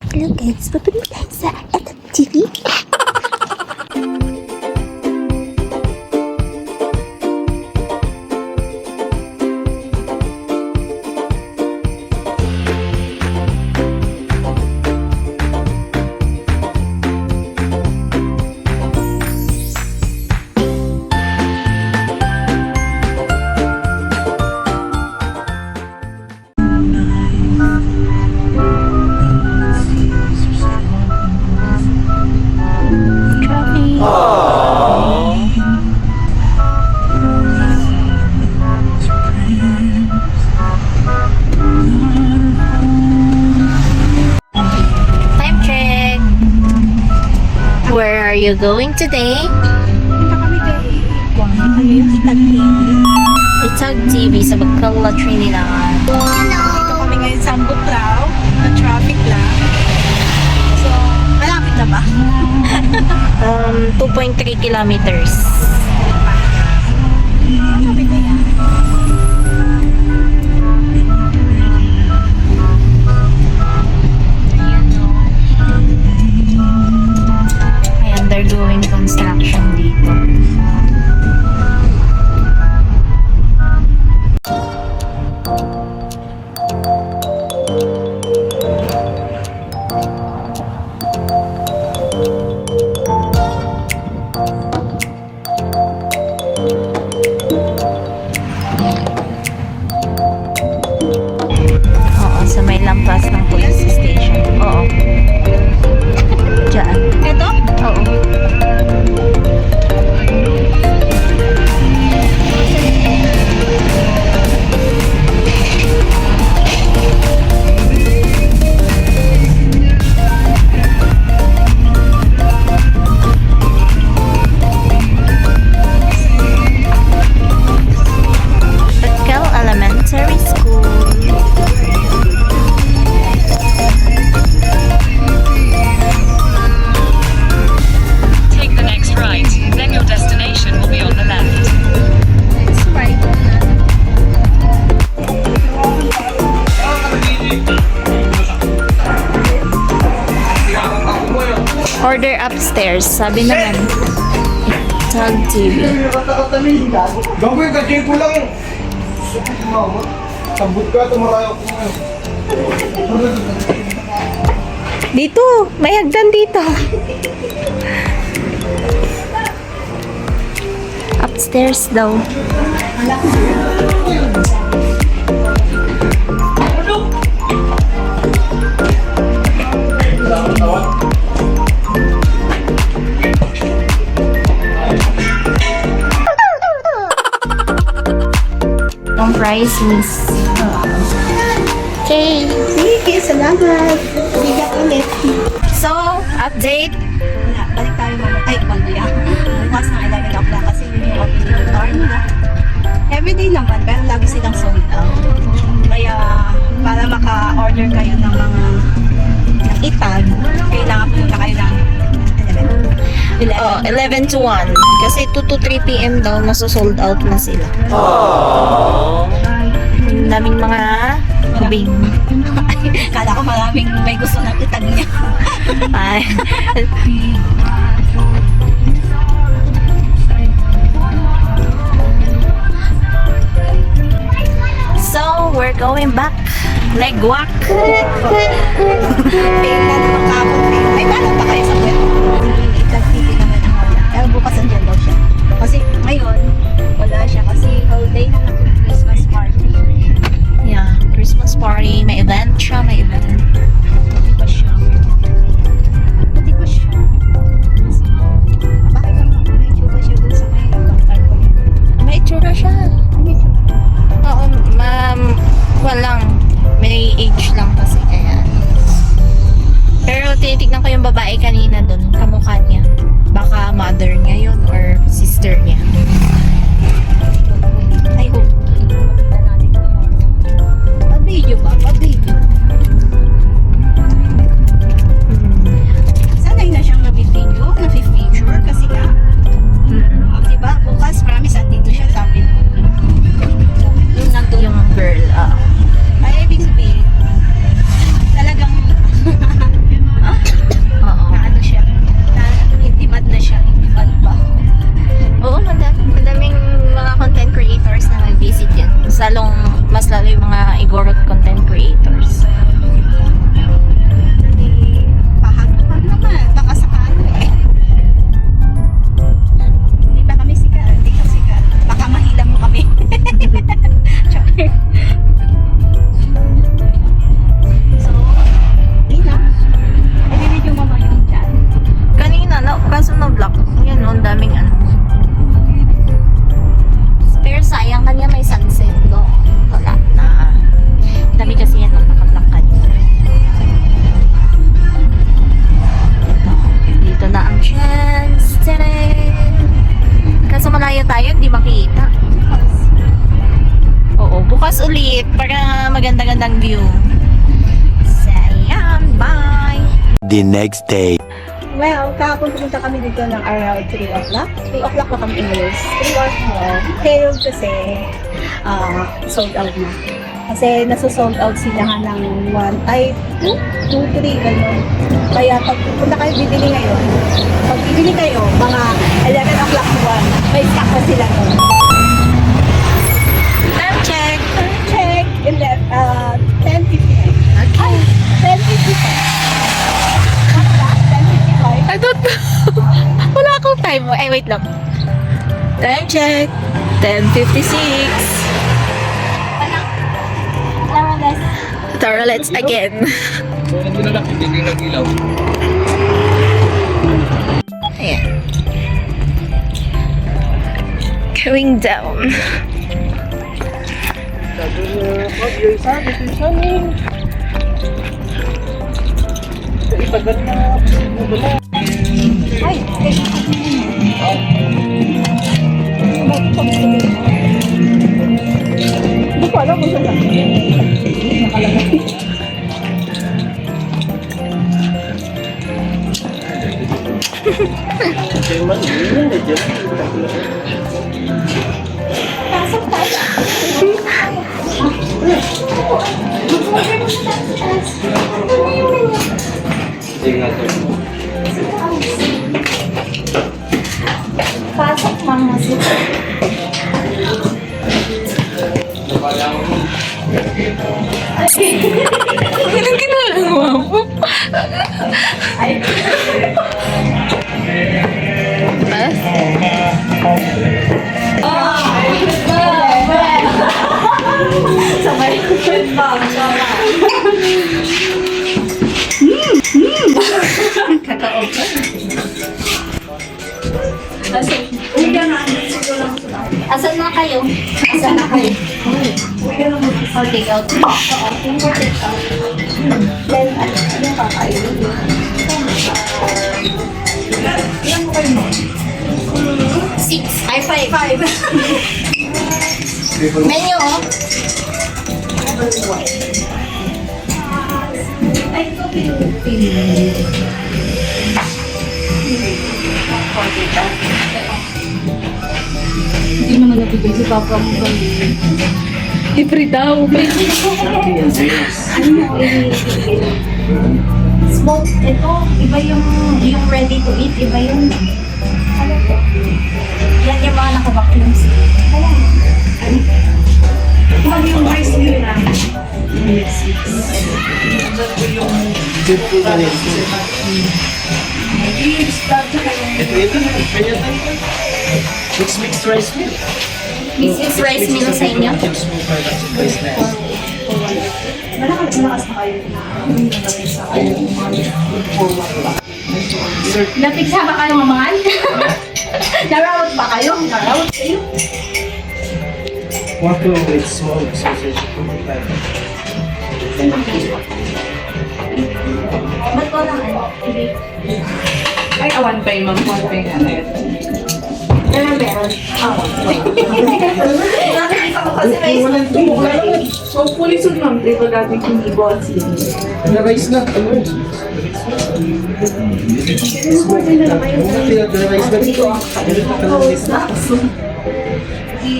Hello guys, papunta tayo sa TV. Time check. Where are you going today? Punta kami kay Juan. Ano yung Itag TV? Itag TV sa Bacala, Trinidad. Dito kami ngayon sa Buklaw. Na traffic lang. So, malapit na ba? 2.3 kilometers. Malapit na yan. Ayan, they're doing construction dito. Oo, sa may lampas ng police station. Oo. Diyan. Ito? Oo. Bacala Elementary School. Take the next right, then your destination will be on the left. It's right. Order upstairs. Sabi naman. Itag TV. Gawin ka, ko lang. Sabot ka, tumarayo ko. Dito. May hagdan dito. Upstairs daw. Ang price is... Okay. Sige, salamat. Bigat ulit. So, update. Wala, balik tayo mamaya. Ay, mamaya. Bukas na 11 o'clock kasi yun yung opening ng bar nila. Everyday naman, pero lagi silang sold out. Kaya, para maka-order kayo ng mga ng itag, kailangan pumunta kayo ng 11. Oh, 11 to 1. Kasi 2 to 3 p.m. daw, nasa-sold out na sila. Ang daming mga kubing. Kala ko maraming may gusto ng itag niya. Ay. So, we're going back. Leg walk. Fail na naman kapon. Ay, paano pa kayo sa kwento? Itag TV naman ang wala. Pero bukas andyan daw siya. Kasi ngayon, wala siya. Kasi holiday na ng Christmas party. Yeah, Christmas party. May event siya, may event. Hindi pa siya. Hindi pa siya. Bakit naman medyo ba siya dun sa may bantar ko yun? May itsura siya. Medyo. Oo, ma'am. Walang. May age lang kasi kaya. Pero tinitignan ko yung babae kanina dun. Kamukha niya. Baka mother niya yun or sister niya. I hope. Makita natin tomorrow. Pa-video ba? Pa-video. Sanay na siyang nabibideo, nabi-feature kasi nga. Diba? Bukas, promise, andito siya sabi. Yung nandun. Yung girl, Ay, ibig sabihin, talagang magandang view. So, ayan. Bye! The next day. Well, kahapon pumunta kami dito ng around 3 o'clock. 3 o'clock na kami inis. 3 or 4. Kaya kasi sold out na. Kasi nasa-sold out sila ng 1, 2, 3, gano'n. Kaya pag pupunta kayo bibili ngayon, pag bibili kayo, mga 11 o'clock to 1, may stock na sila nun. Time check! Check! 10:59. Okay. 10:55. I don't know. Wala akong time. Ay, wait lang. Time check. 10:56. Tara, let's again. Ito na lang, hindi nag-ilaw. Ayan. Going down. Ay, hindi ko alam kung saan. Nakalagay. Pasok tayo. Pasok, mga sito. Anong ginagawa mo? Sabay ko Asan na kayo? Asan na kayo? Or take out? Then, ano kakainin? Ilan mo kayo mo? 6. Ay, 5. Menu, oh. Ay, ito pinupin. Hindi naman nabibig si Papa mo ba? Libre daw. Smoke, ito, iba yung ready to eat, iba yung, ano to? Yan yung mga naka-vacuums. Iba yung rice meal na. It's mixed rice meal. Mixed rice meal sa inyo? Malakas na kayo. Napigsa ba kayo mamangan? Narawat ba kayo? Narawat kayo? One to with smoked sausage. Ba't ko lang ano? Ay, awan pa yung mag-one pa yung ano yun. Meron. Nakikita ko kasi may So, fully soon ma'am, ito dati yung ibon. The rice na. Ano?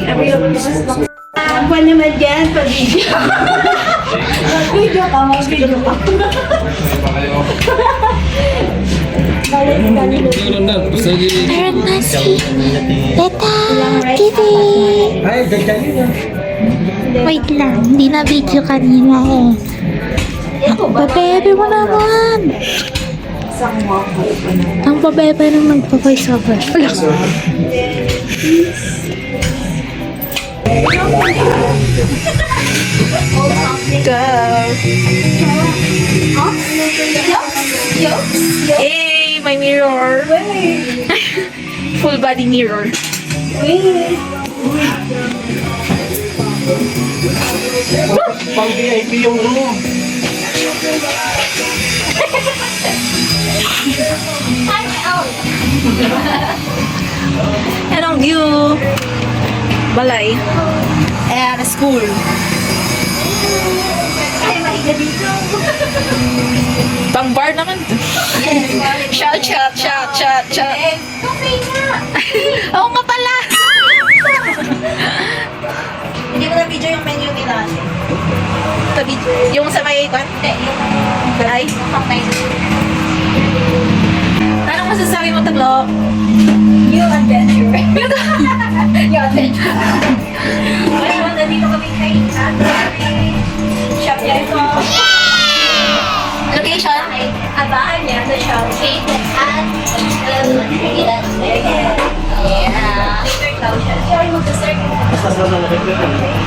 The rice na. Ako naman dyan, pag-video. Mag-video ka, mag-video ka. Balik ka nila. Ay, ganyan yun. Wait lang, hindi na video kanina eh. Pabebe mo naman! Ang pabebe nang nagpa-voice over. Wala. Hey, my mirror. Full body mirror. Pang VIP yung room. Anong view? Balay. Ayan, school. Ay, mahiga dito. Pang bar naman. Shout. Eh, okay nga. Oo nga pala. Hindi mo na video yung menu nila. Tabi, yung sa may ikon? Hindi, yung Ay. kapay. Anong masasabi mo, Taglo? Yung adventure. Yung adventure. Well, nandito kami kay shop niya ito. Location? Abahan niya sa shop. At Yeah. Sorry, mag-start.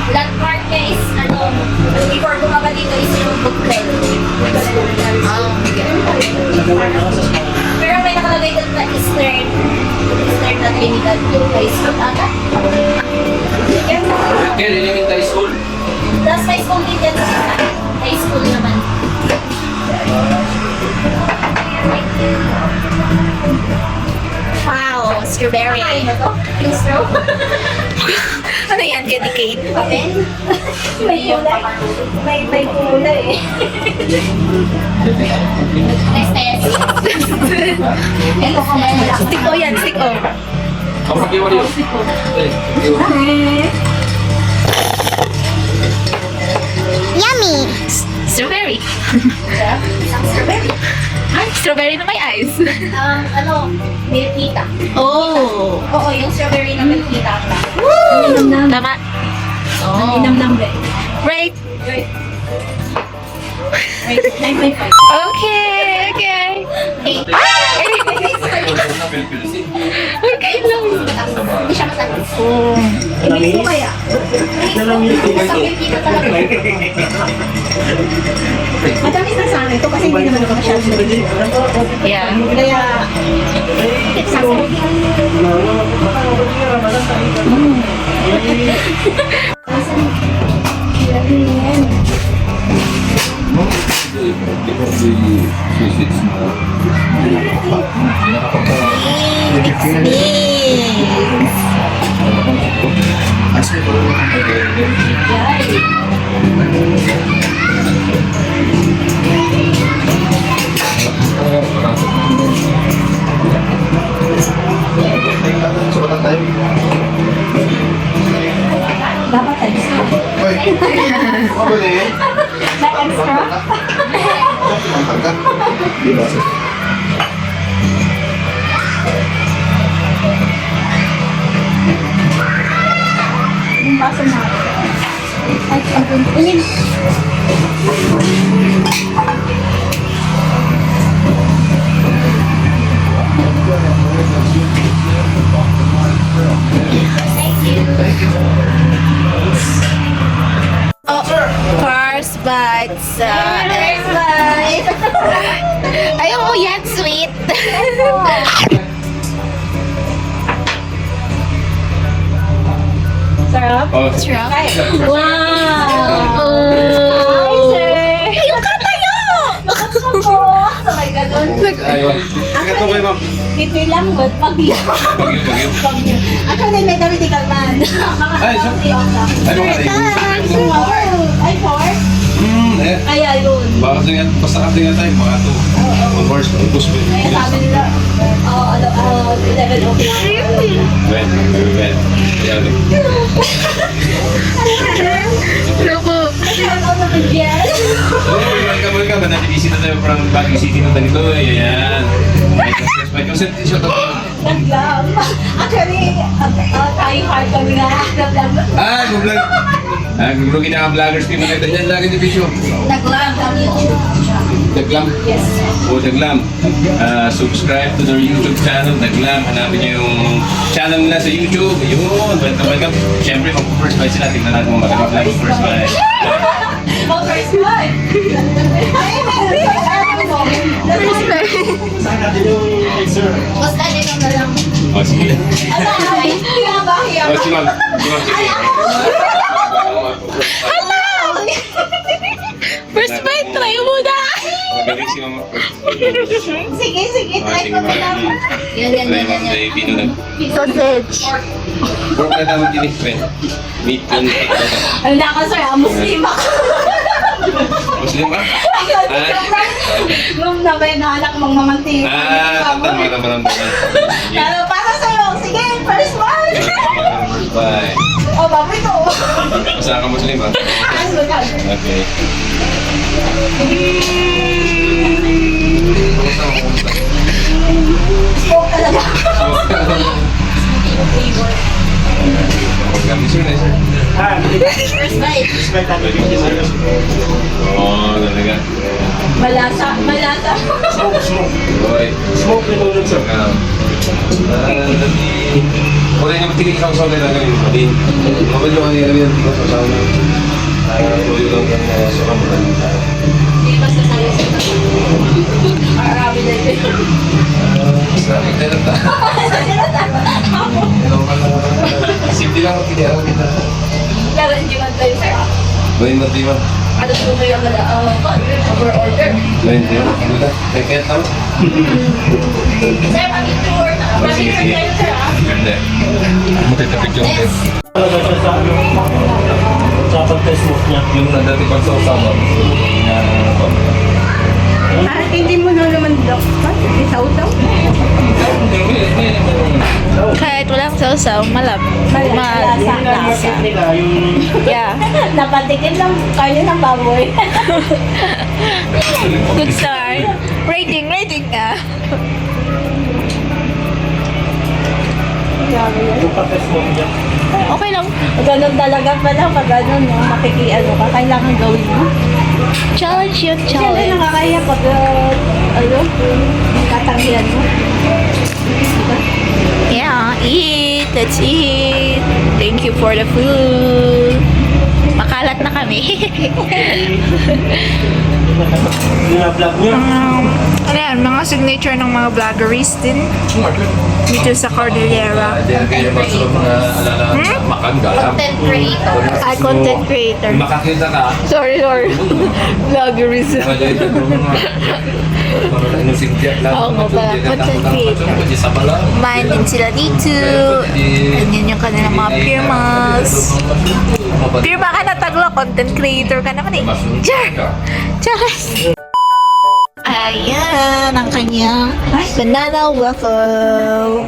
Landmark niya is, before bumaba dito is yung book club. Pero may nakalagay doon na Eastern na Trinidad High School ata. Kaya elementary school. Tapos may school din yan sa kita. High school naman. Wow, strawberry. Ano to? Yung straw? Ano yan, candy cane? Papel? May kulay. May kulay eh. Next test. Ito ka malaki. Stick o yan, stick o. Kapag iwan yun. Yummy! Strawberry. Isang strawberry. Ay, strawberry na may ice. Milkita. Oh. Oo, yung strawberry na milkita. Tama. Oh. Nam-nam ba? Right. Right. 9.5. Okay. Okay lang. Hindi siya matamis. Oh. I-mix mo kaya? Isang milkita talaga. Matamis na sana ito kasi hindi naman ako masyadong Yeah. Kaya, isang dapat extra. Hoy, apa boleh? May extra? Di ba? Yung baso na. Ay, ang Cars, bites. Ayaw mo yan, sweet. Sarap. Oh, Sarap. Wow! Hi, sir! Ayaw ka tayo! Ako! Sabay ka doon. ayun. Sige to kayo, ma'am. Dito lang, but pag-iyo. Bagyo. Ako din may political man. Ay, so, ano nga rin? Ay, four? Eh. Kaya yun. Basta nga tayo, mga to. Of course, ubus mo Kaya yun. sabi nila, 11 o'clock. Well. Kaya ulit. Loko. Yes! Welcome. Nati-visit na tayo from Baguio City na ganito. Ayan. May consent siya to. Nag-vlog. Actually, tayo hard kami na nag-vlog. Gugulugin na ang vloggers. Di maganda dyan lagi ni Bisyo. Nag-vlog kami YouTube. Daglam. Yes. O Daglam. Subscribe to their YouTube channel. Daglam. Hanapin niyo yung channel nila sa YouTube. Yun. Welcome. Siyempre, mag-first buy sila. Tingnan natin kung magaling sila mag-first buy. Oh, first one! Ay, First time. basta din ang nalang. O, sige. Ay, hiya O, ba? si Ma'am. Sige. First bite, try mo na. Magaling si Ma'am. Sige, try ko na lang. Yan. Try Ma'am. Dahil pinunag. Sausage. Pork na tawag din eh. Meat yun. Ang naka, sir, Muslim ako. Muslim ba? Nung na ba yung anak mong mamantin? Tama. Pero para sa'yo, sige, first one! Bye. O, bakit ito? Saan ka Muslim ba? Okay. Smoke talaga. Kami sir na sir. First bite. Oo, talaga. Malasa. Boy. Smoke removal, sir. Wala niya matigil sa usaw nila ngayon. Mabin. Mabin yung kanina rin sa usaw na. Tuloy lang yung sa kamulan. Hindi basta sa'yo sa marami na ito. Sa akin, kaya lang simple lang ang kinira kita. Pero hindi man tayo, sir. Bayin mo, di ba? Ano po kayo over order? Bayin, di ba? Kita. Kaya tama? Sir, pag-tour. Sige. Kayo, sir, ah. Hindi. Matitapig yung test. Talaga siya sa pag-test niya. Yung nandati pag sa usawa. Hindi mo na naman dapat. Isaw-saw. Kahit walang sausaw, Lasa. Nila yung Yeah. Napatikin lang kayo ng baboy. Good start. Rating ka. yung pag-test niya. Okay lang. Ganun talaga pala pag ganun, no? Makikiano ka, kailangan gawin mo. Challenge yun, Siyempre challenge. nakakaya pag, katanggihan mo. Yeah, eat. Let's eat. Thank you for the food. Makalat na kami. Bina-vlog niya. Ano yan, mga signature ng mga vloggeries din. Dito sa Cordillera. Diyan kayo magsulong mga alala makangga. Content creator. Ay, content creator. Makakita ka. Sorry. Vloggeries. Oo nga pala, content creator. Kumain din sila dito. Ganyan yung kanilang mga firmas. Firma ka na taglo, content creator ka naman eh. Charas! Ayan, ang kanyang banana waffle.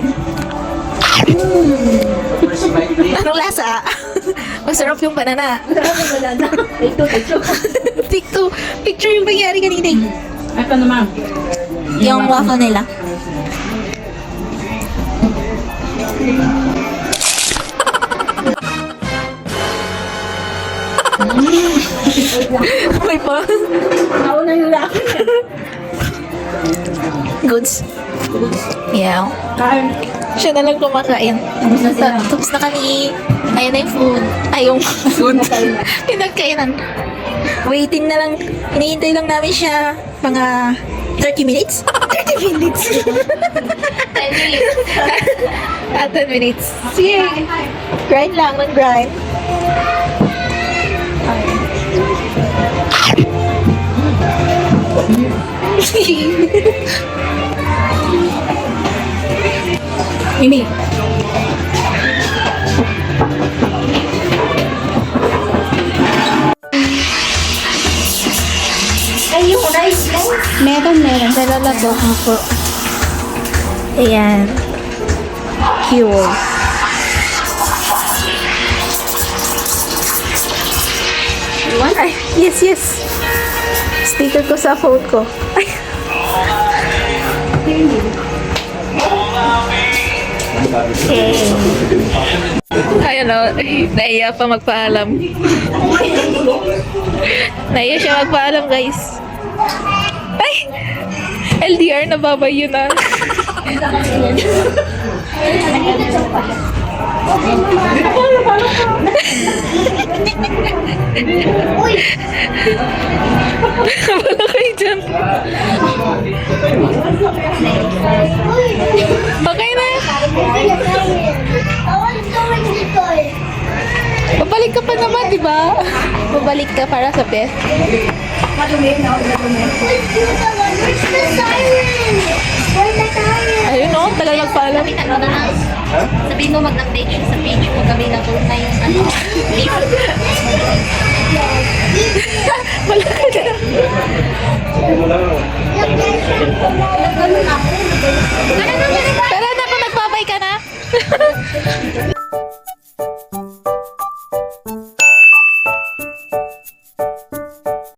Anong lasa? Masarap yung banana. Picture yung nangyari kanina eh. Ito naman. Yung waffle nila. May pa. Nauna yung laki. Goods. Yeah. Kain. Siya na lang kumakain. Tapos na kami. Ayan na yung food. Ay, yung food. Pinagkainan. Waiting na lang. Hinihintay lang namin siya. Mga 30 minutes? 30 minutes. 10 minutes. 10 minutes. Sige. Grind lang. Mag-grind. Mimi. Ay, yung rice mo. Meron. Nalalabo ako. Ayan. Cure. Ay, yes. Sticker ko sa phone ko. Ay. Okay. Ayun o, naiya pa magpaalam. Naiya siya magpaalam, guys. Ay! LDR, nababay yun ah. Wala kayo dyan. Okay na. Babalik ka pa naman, di ba? Babalik ka para sa best. Ayun o, tagal magpaalam. Sabihin mo mag-update siya sa page mo. Available na yung ano. Link. Pero na kung nagbabay ka na.